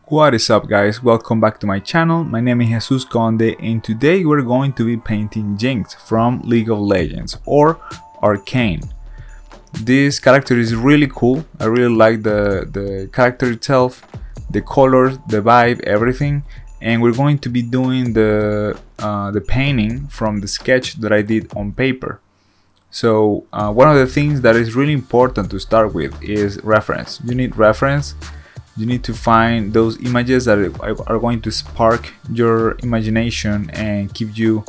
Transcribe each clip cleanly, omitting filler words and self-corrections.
What is up, guys? Welcome back to my channel. My name is Jesus Conde, and today we're going to be painting Jinx from League of Legends or Arcane. This character is really cool. I really like the character itself, the colors, the vibe, everything. And we're going to be doing the painting from the sketch that I did on paper. So one of the things that is really important to start with is reference. You need reference. You need to find those images that are going to spark your imagination and keep you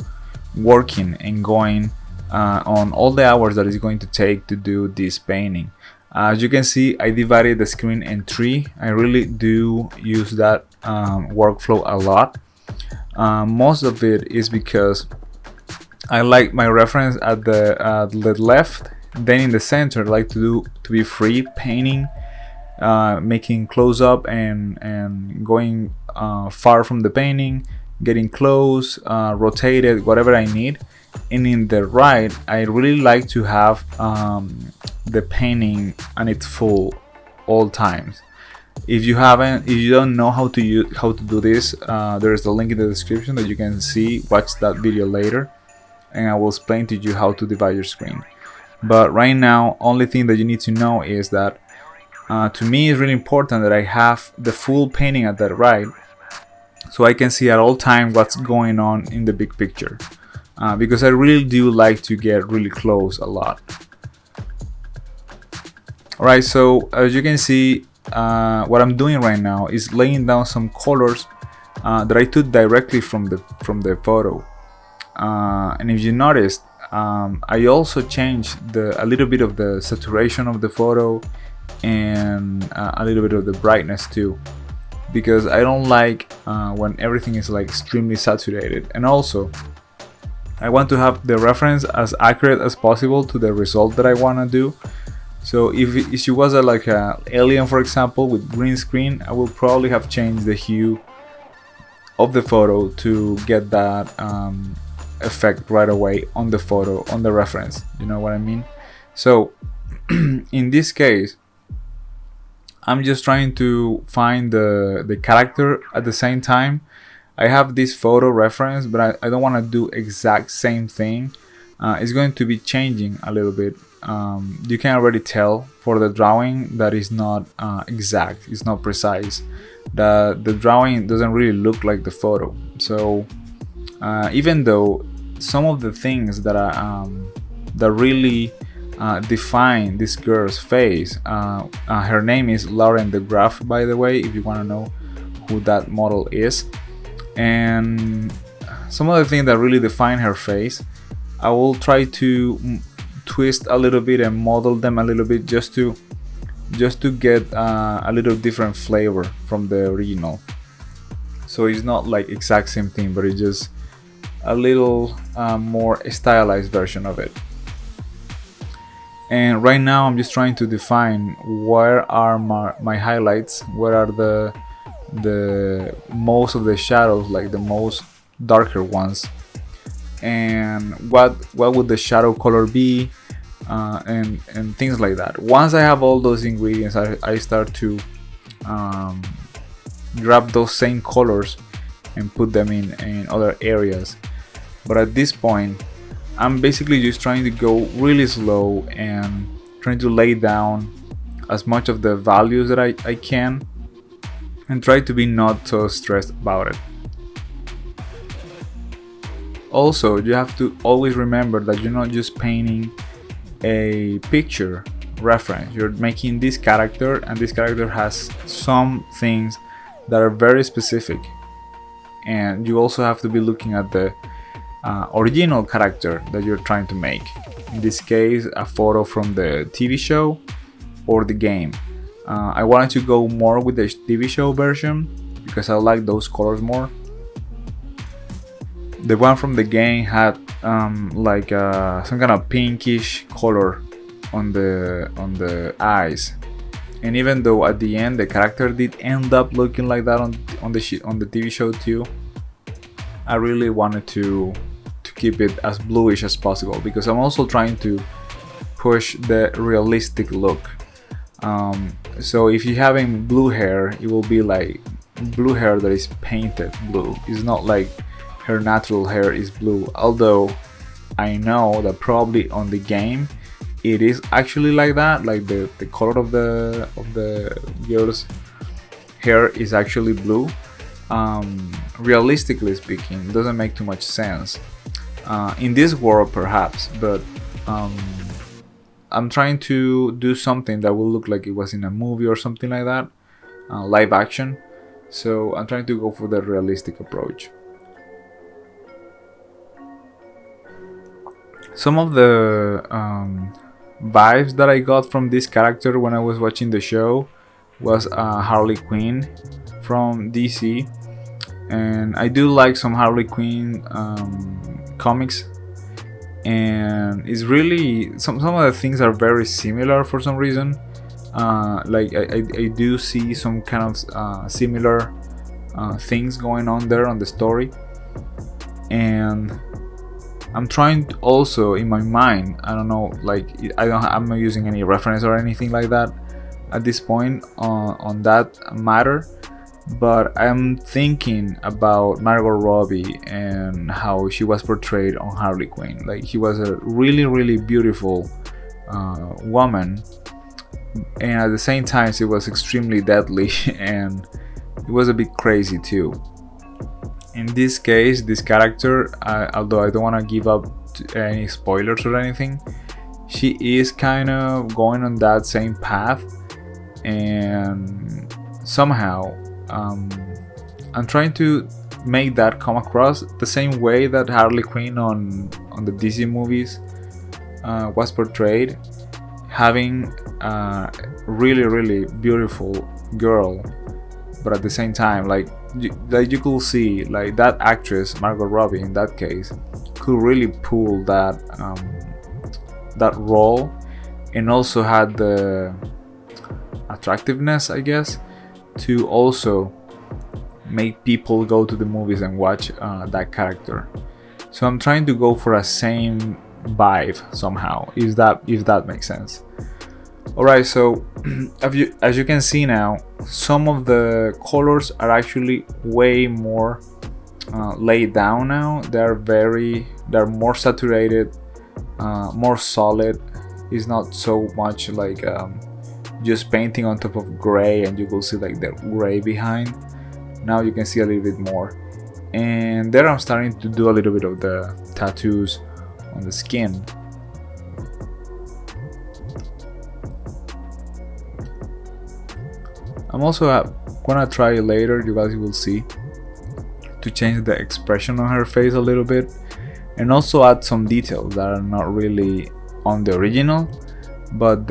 working and going on all the hours that it's going to take to do this painting. As you can see, I divided the screen in three. I really do use that workflow a lot. Most of it is because I like my reference at the left, then in the center I like to be free painting, making close up and going far from the painting, getting close, rotated, whatever I need. And in the right, I really like to have the painting on its full all times. If you don't know how to do this, there's a link in the description that you can see. Watch that video later and I will explain to you how to divide your screen. But right now, only thing that you need to know is that to me it's really important that I have the full painting at the right, so I can see at all time what's going on in the big picture, because I really do like to get really close a lot. Alright, so as you can see, what I'm doing right now is laying down some colors that I took directly from the photo, and if you noticed, I also changed a little bit of the saturation of the photo and a little bit of the brightness too, because I don't like when everything is like extremely saturated. And also I want to have the reference as accurate as possible to the result that I want to do. So if she was like a alien, for example, with green screen, I will probably have changed the hue of the photo to get that effect right away on the photo, on the reference, you know what I mean? So in this case, I'm just trying to find the character at the same time. I have this photo reference, but I don't want to do exact same thing. It's going to be changing a little bit. You can already tell for the drawing that is not exact, it's not precise. The drawing doesn't really look like the photo. So even though some of the things that really define this girl's face, her name is Lauren de Graaf, by the way, if you want to know who that model is, and some of the things that really define her face, I will try to twist a little bit and model them a little bit just to get a little different flavor from the original. So it's not like exact same thing, but it's just a little more stylized version of it. And right now I'm just trying to define where are my highlights, where are the most of the shadows, like the most darker ones, and what would the shadow color be, and things like that. Once I have all those ingredients, I start to grab those same colors and put them in other areas. But at this point, I'm basically just trying to go really slow and trying to lay down as much of the values that I can, and try to be not so stressed about it. Also, you have to always remember that you're not just painting a picture reference. You're making this character, and this character has some things that are very specific, and you also have to be looking at the original character that you're trying to make. In this case, a photo from the TV show or the game. I wanted to go more with the TV show version because I like those colors more. The one from the game had like some kind of pinkish color on the eyes, and even though at the end the character did end up looking like that on the TV show too, I really wanted to keep it as bluish as possible, because I'm also trying to push the realistic look. So if you're having blue hair, it will be like blue hair that is painted blue. It's not like her natural hair is blue, although I know that probably on the game it is actually like that, like the color of the girl's hair is actually blue. Realistically speaking, it doesn't make too much sense in this world perhaps, but I'm trying to do something that will look like it was in a movie or something like that, live action. So I'm trying to go for the realistic approach. Some of the vibes that I got from this character when I was watching the show was Harley Quinn from DC, and I do like some Harley Quinn comics, and it's really some of the things are very similar for some reason. Like I do see some kind of similar things going on there on the story, and I'm trying to also in my mind, I don't know, like I'm not using any reference or anything like that at this point on that matter, but I'm thinking about Margot Robbie and how she was portrayed on Harley Quinn. Like she was a really beautiful woman, and at the same time she was extremely deadly and it was a bit crazy too. In this case, this character, although I don't want to give up any spoilers or anything, she is kind of going on that same path, and somehow I'm trying to make that come across the same way that Harley Quinn on the DC movies was portrayed, having a really beautiful girl, but at the same time, like you could see, like that actress Margot Robbie in that case could really pull that that role, and also had the attractiveness, I guess, to also make people go to the movies and watch that character. So I'm trying to go for a same vibe somehow, if that makes sense. Alright, so as you can see now, some of the colors are actually way more laid down now. They're more saturated, more solid. It's not so much like just painting on top of gray and you will see like the gray behind. Now you can see a little bit more, and there I'm starting to do a little bit of the tattoos on the skin. I'm also gonna try later, you guys will see, to change the expression on her face a little bit, and also add some details that are not really on the original, but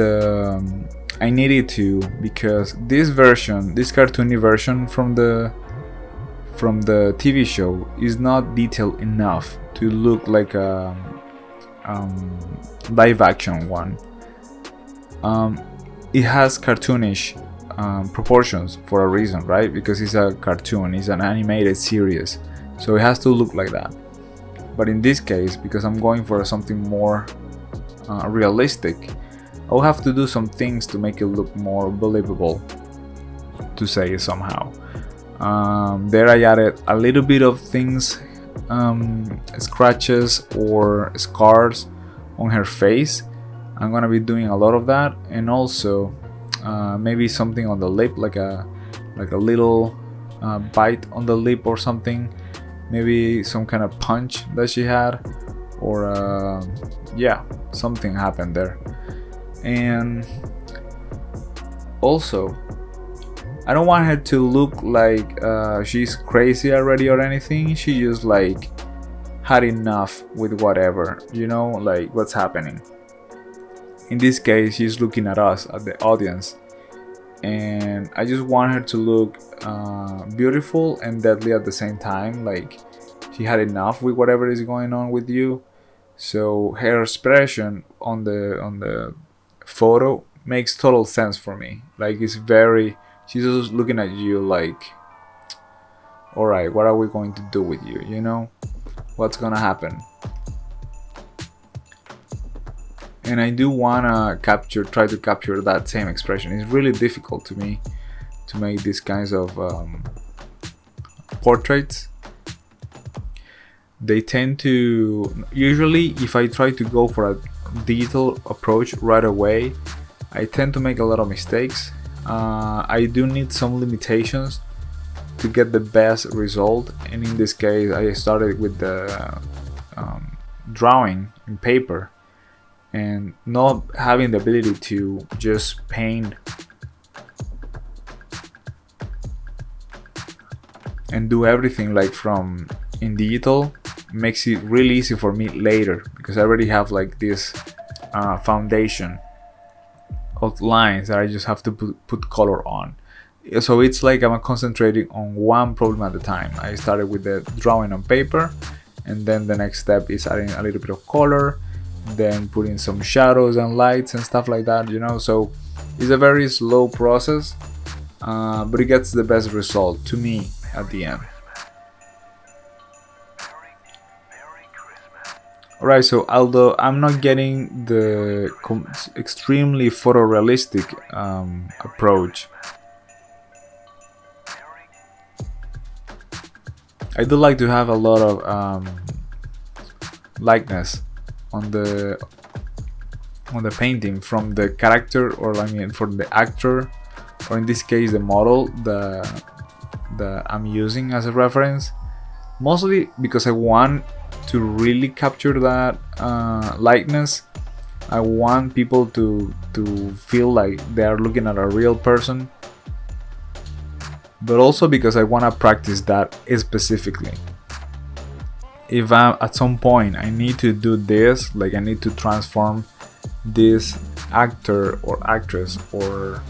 I needed to, because this cartoony version from the TV show is not detailed enough to look like a live action one. It has cartoonish proportions for a reason, right? Because it's a cartoon, it's an animated series, so it has to look like that. But in this case, because I'm going for something more realistic, I'll have to do some things to make it look more believable, to say it somehow. There I added a little bit of things, scratches or scars on her face. I'm gonna be doing a lot of that, and also maybe something on the lip, like a little bite on the lip or something, maybe some kind of punch that she had, or yeah, something happened there. And also, I don't want her to look like she's crazy already or anything. She just like had enough with whatever, like what's happening. In this case, she's looking at us, at the audience, and I just want her to look beautiful and deadly at the same time. Like she had enough with whatever is going on with you. So her expression on the photo makes total sense for me. Like she's just looking at you like, all right, what are we going to do with you? What's gonna happen? And I do wanna try to capture that same expression. It's really difficult to me to make these kinds of portraits, they tend to, usually if I try to go for a digital approach right away, I tend to make a lot of mistakes. I do need some limitations to get the best result, and in this case I started with the drawing in paper and not having the ability to just paint and do everything like from in digital makes it really easy for me later, because I already have like this foundation of lines that I just have to put color on. So it's like I'm concentrating on one problem at a time. I started with the drawing on paper, and then the next step is adding a little bit of color, then putting some shadows and lights and stuff like that, you know. So it's a very slow process, but it gets the best result to me at the end. Alright, so although I'm not getting the extremely photorealistic approach, I do like to have a lot of likeness on the painting from the character, or I mean from the actor, or in this case the model that I'm using as a reference, mostly because I want to really capture that likeness. I want people to feel like they are looking at a real person, but also because I want to practice that specifically. If at some point I need to do this, like I need to transform this actor or actress or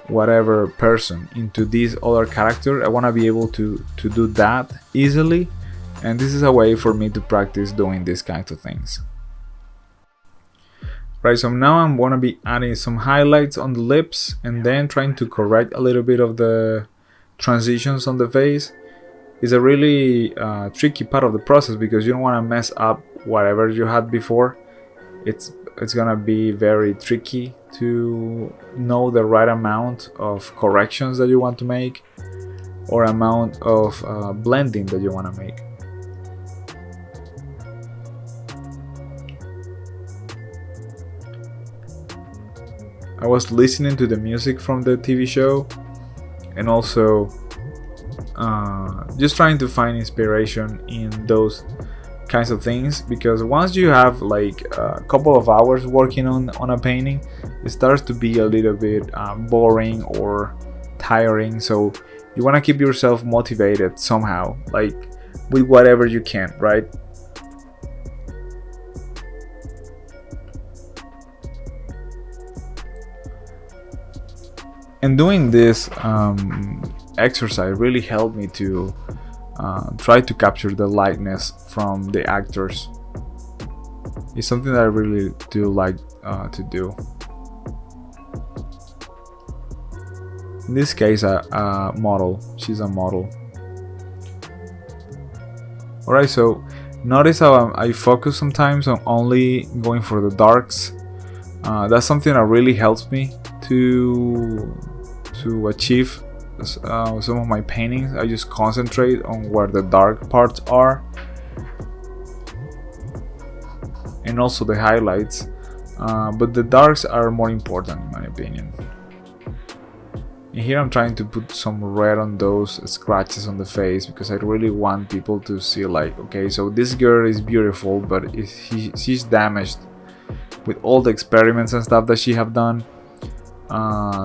whatever person into this other character, I want to be able to do that easily, and this is a way for me to practice doing these kinds of things. Right, so now I'm going to be adding some highlights on the lips and then trying to correct a little bit of the transitions on the face. Is a really tricky part of the process, because you don't want to mess up whatever you had before. It's gonna be very tricky to know the right amount of corrections that you want to make, or amount of blending that you want to make. I was listening to the music from the TV show, and also just trying to find inspiration in those kinds of things, because once you have like a couple of hours working on a painting, it starts to be a little bit boring or tiring. So you want to keep yourself motivated somehow, like with whatever you can, right? And doing this exercise really helped me to try to capture the likeness from the actors. It's something that I really do like to do. In this case, a model. She's a model. Alright, so notice how I focus sometimes on only going for the darks. That's something that really helps me to achieve some of my paintings. I just concentrate on where the dark parts are, and also the highlights, but the darks are more important in my opinion. And here I'm trying to put some red on those scratches on the face, because I really want people to see like, okay, so this girl is beautiful, but she's damaged with all the experiments and stuff that she have done.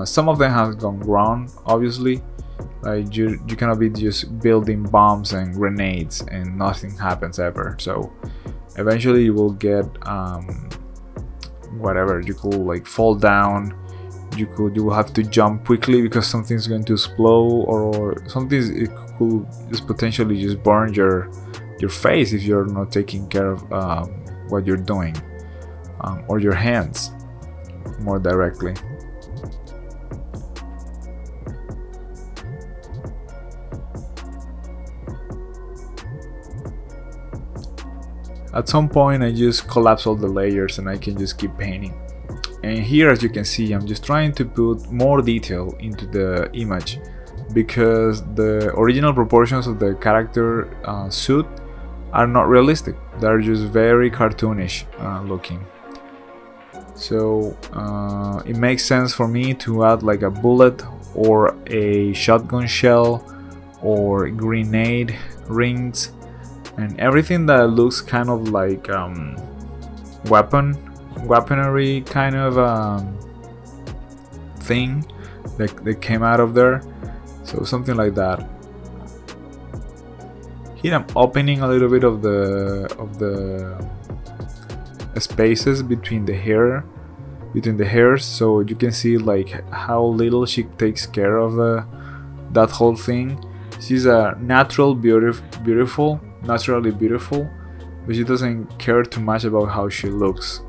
Some of them have gone wrong, obviously. Like you cannot be just building bombs and grenades and nothing happens ever. So eventually you will get whatever. You could like fall down. You will have to jump quickly because something's going to explode, or something. It could just potentially just burn your face if you're not taking care of what you're doing, or your hands more directly. At some point I just collapse all the layers and I can just keep painting. And here, as you can see, I'm just trying to put more detail into the image because the original proportions of the character suit are not realistic. They're just very cartoonish looking. So it makes sense for me to add like a bullet or a shotgun shell or grenade rings and everything that looks kind of like weaponry kind of thing that came out of there. So something like that. Here I'm opening a little bit of the spaces between the hairs, so you can see like how little she takes care of that whole thing. She's a naturally beautiful, but she doesn't care too much about how she looks.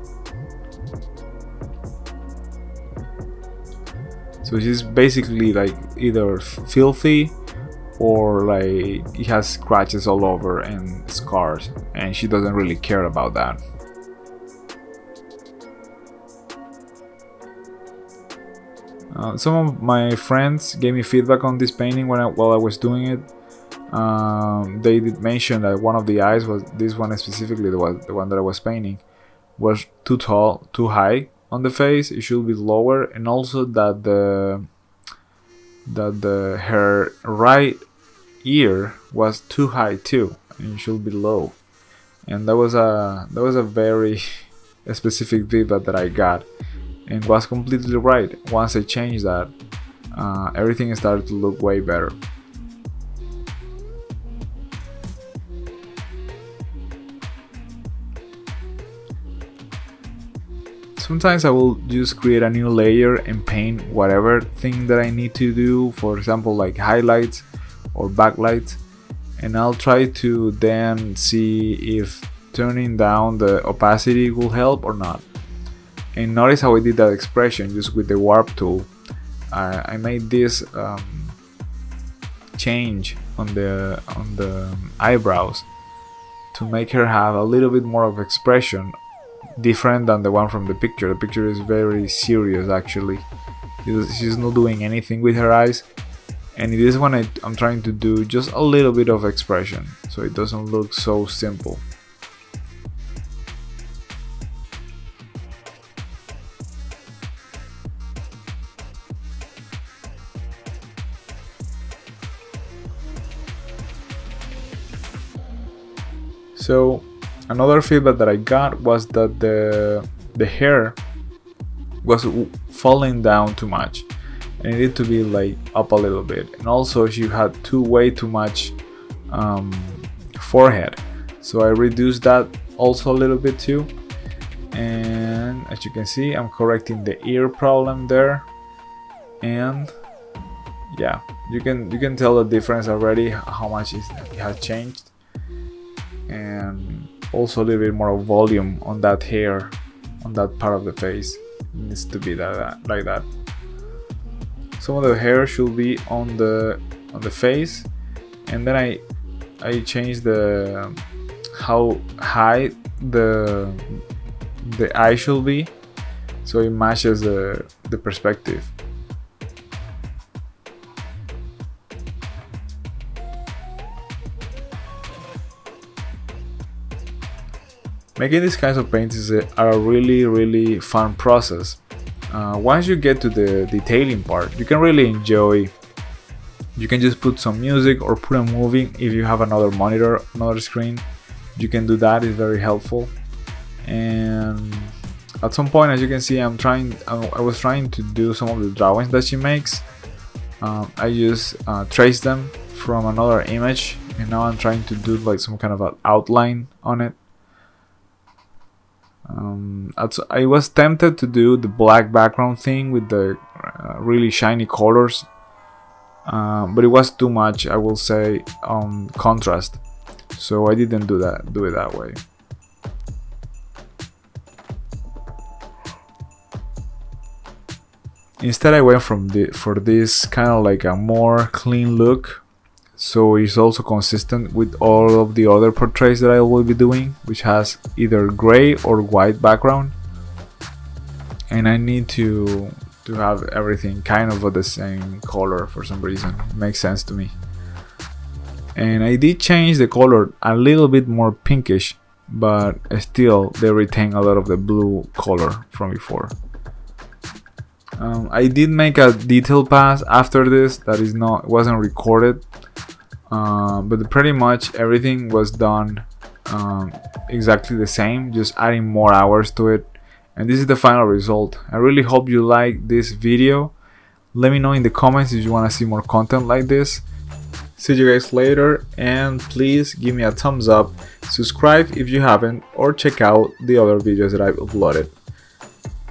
So she's basically like either filthy or like it has scratches all over and scars, and she doesn't really care about that. Some of my friends gave me feedback on this painting while I was doing it. They did mention that one of the eyes was this one specifically, the one that I was painting, was too tall, too high on the face. It should be lower, and also that her right ear was too high too, and it should be low. And that was a very specific feedback that I got, and was completely right. Once I changed that, everything started to look way better. Sometimes I will just create a new layer and paint whatever thing that I need to do, for example like highlights or backlights, and I'll try to then see if turning down the opacity will help or not. And notice how I did that expression just with the warp tool. I made this change on the eyebrows to make her have a little bit more of expression, different than the one from the picture. The picture is very serious actually. She's not doing anything with her eyes, and in this one I'm trying to do just a little bit of expression so it doesn't look so simple. So another feedback that I got was that the hair was falling down too much and it needed to be like up a little bit, and also she had way too much forehead, so I reduced that also a little bit too. And as you can see, I'm correcting the ear problem there, and yeah, you can tell the difference already, how much it has changed. And also a little bit more volume on that hair, on that part of the face. It needs to be like that. Some of the hair should be on the face, and then I changed how high the eye should be, so it matches the perspective. Making these kinds of paintings are a really fun process. Once you get to the detailing part, you can really enjoy. You can just put some music or put a movie. If you have another monitor, another screen, you can do that. It's very helpful. And at some point, as you can see, I was trying to do some of the drawings that she makes. I just traced them from another image, and now I'm trying to do like some kind of an outline on it. I was tempted to do the black background thing with the really shiny colors, but it was too much, I will say, contrast, so I didn't do it that way. Instead I went for this kind of like a more clean look, so it's also consistent with all of the other portraits that I will be doing, which has either gray or white background. And I need to to have everything kind of the same color for some reason. Makes sense to me. And I did change the color a little bit more pinkish, but still they retain a lot of the blue color from before. I did make a detail pass after this that wasn't recorded, but pretty much everything was done exactly the same, just adding more hours to it. And this is the final result. I really hope you like this video. Let me know in the comments if you want to see more content like this. See you guys later, and please give me a thumbs up, subscribe if you haven't, or check out the other videos that I've uploaded.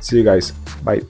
See you guys, bye.